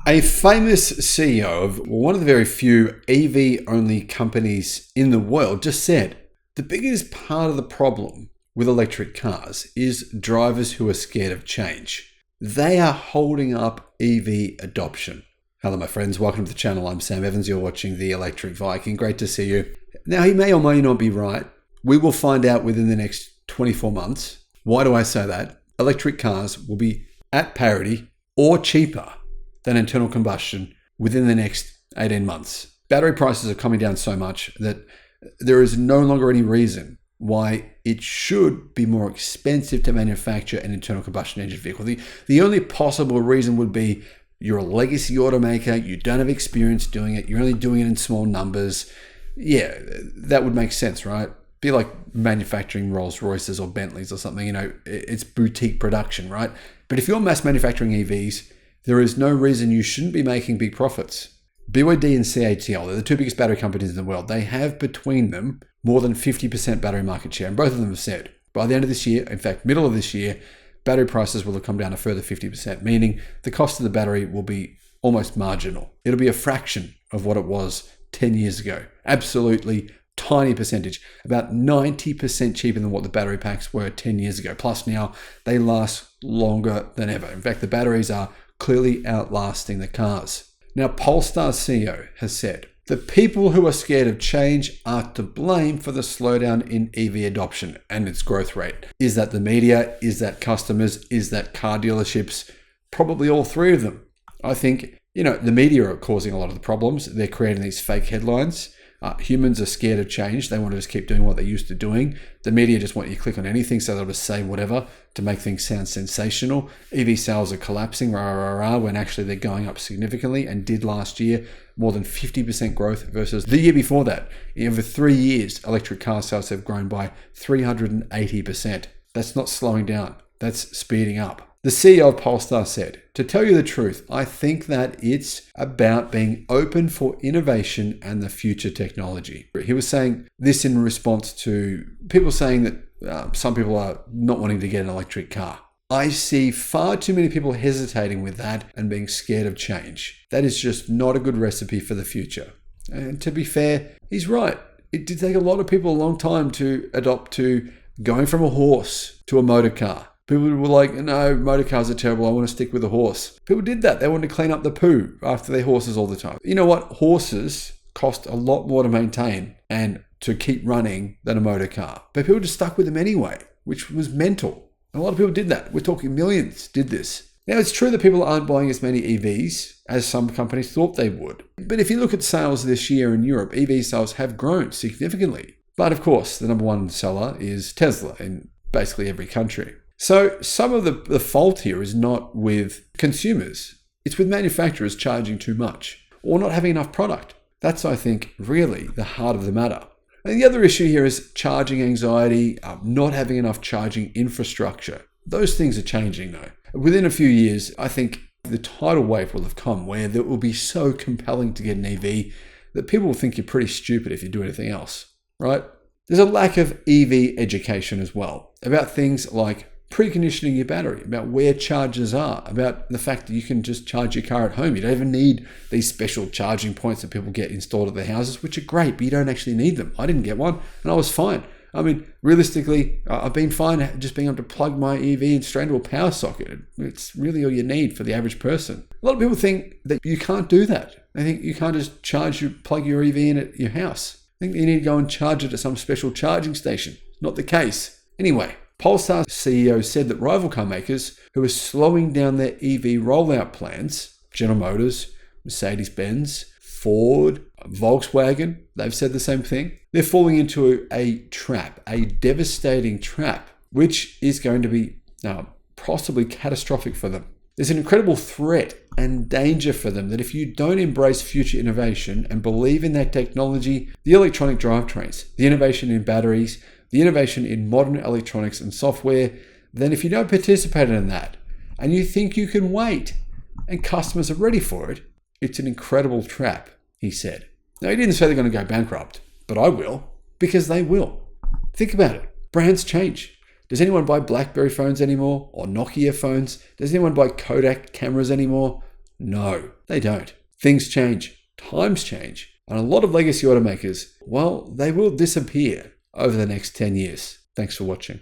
A famous CEO of one of the very few EV-only companies in the world just said, the biggest part of the problem with electric cars is drivers who are scared of change. They are holding up EV adoption. Hello, my friends. Welcome to the channel. I'm Sam Evans. You're watching the Electric Viking. Great to see you. Now, he may or may not be right. We will find out within the next 24 months. Why do I say that? Electric cars will be at parity or cheaper than internal combustion within the next 18 months. Battery prices are coming down so much that there is no longer any reason why it should be more expensive to manufacture an internal combustion engine vehicle. The only possible reason would be you're a legacy automaker, you don't have experience doing it, you're only doing it in small numbers. Yeah, that would make sense, right? Be like manufacturing Rolls Royces or Bentleys or something, it's boutique production, right? But if you're mass manufacturing EVs, there is no reason you shouldn't be making big profits. BYD and CATL, they're the two biggest battery companies in the world. They have between them more than 50% battery market share. And both of them have said by the end of this year, in fact, middle of this year, battery prices will have come down a further 50%, meaning the cost of the battery will be almost marginal. It'll be a fraction of what it was 10 years ago. Absolutely tiny percentage, about 90% cheaper than what the battery packs were 10 years ago. Plus now they last longer than ever. In fact, the batteries are clearly outlasting the cars. Now, Polestar CEO has said, the people who are scared of change are to blame for the slowdown in EV adoption and its growth rate. Is that the media? Is that customers? Is that car dealerships? Probably all three of them. I think, the media are causing a lot of the problems. They're creating these fake headlines. Humans are scared of change. They want to just keep doing what they're used to doing. The media just want you to click on anything, so they'll just say whatever to make things sound sensational. EV sales are collapsing, when actually they're going up significantly and did last year. More than 50% growth versus the year before that. Over 3 years, electric car sales have grown by 380%. That's not slowing down. That's speeding up. The CEO of Polestar said, to tell you the truth, I think that it's about being open for innovation and the future technology. He was saying this in response to people saying that some people are not wanting to get an electric car. I see far too many people hesitating with that and being scared of change. That is just not a good recipe for the future. And to be fair, he's right. It did take a lot of people a long time to adopt to going from a horse to a motor car. People were like, no, motor cars are terrible. I want to stick with a horse. People did that. They wanted to clean up the poo after their horses all the time. You know what? Horses cost a lot more to maintain and to keep running than a motor car. But people just stuck with them anyway, which was mental. And a lot of people did that. We're talking millions did this. Now, it's true that people aren't buying as many EVs as some companies thought they would. But if you look at sales this year in Europe, EV sales have grown significantly. But of course, the number one seller is Tesla in basically every country. So some of the fault here is not with consumers. It's with manufacturers charging too much or not having enough product. That's, I think, really the heart of the matter. And the other issue here is charging anxiety, not having enough charging infrastructure. Those things are changing though. Within a few years, I think the tidal wave will have come where it will be so compelling to get an EV that people will think you're pretty stupid if you do anything else, right? There's a lack of EV education as well about things like preconditioning your battery, about where chargers are, about the fact that you can just charge your car at home. You don't even need these special charging points that people get installed at their houses, which are great, but you don't actually need them. I didn't get one and I was fine. I mean, realistically, I've been fine just being able to plug my EV in straight into a power socket. It's really all you need for the average person. A lot of people think that you can't do that. They think you can't just plug your EV in at your house. I think you need to go and charge it at some special charging station. Not the case. Anyway, Polestar CEO said that rival car makers who are slowing down their EV rollout plans, General Motors, Mercedes-Benz, Ford, Volkswagen, they've said the same thing. They're falling into a trap, a devastating trap, which is going to be possibly catastrophic for them. There's an incredible threat and danger for them that if you don't embrace future innovation and believe in that technology, the electronic drivetrains, the innovation in batteries, the innovation in modern electronics and software, then if you don't participate in that and you think you can wait and customers are ready for it, it's an incredible trap, he said. Now, he didn't say they're going to go bankrupt, but I will, because they will. Think about it. Brands change. Does anyone buy BlackBerry phones anymore or Nokia phones? Does anyone buy Kodak cameras anymore? No, they don't. Things change, times change, and a lot of legacy automakers, well, they will disappear over the next 10 years. Thanks for watching.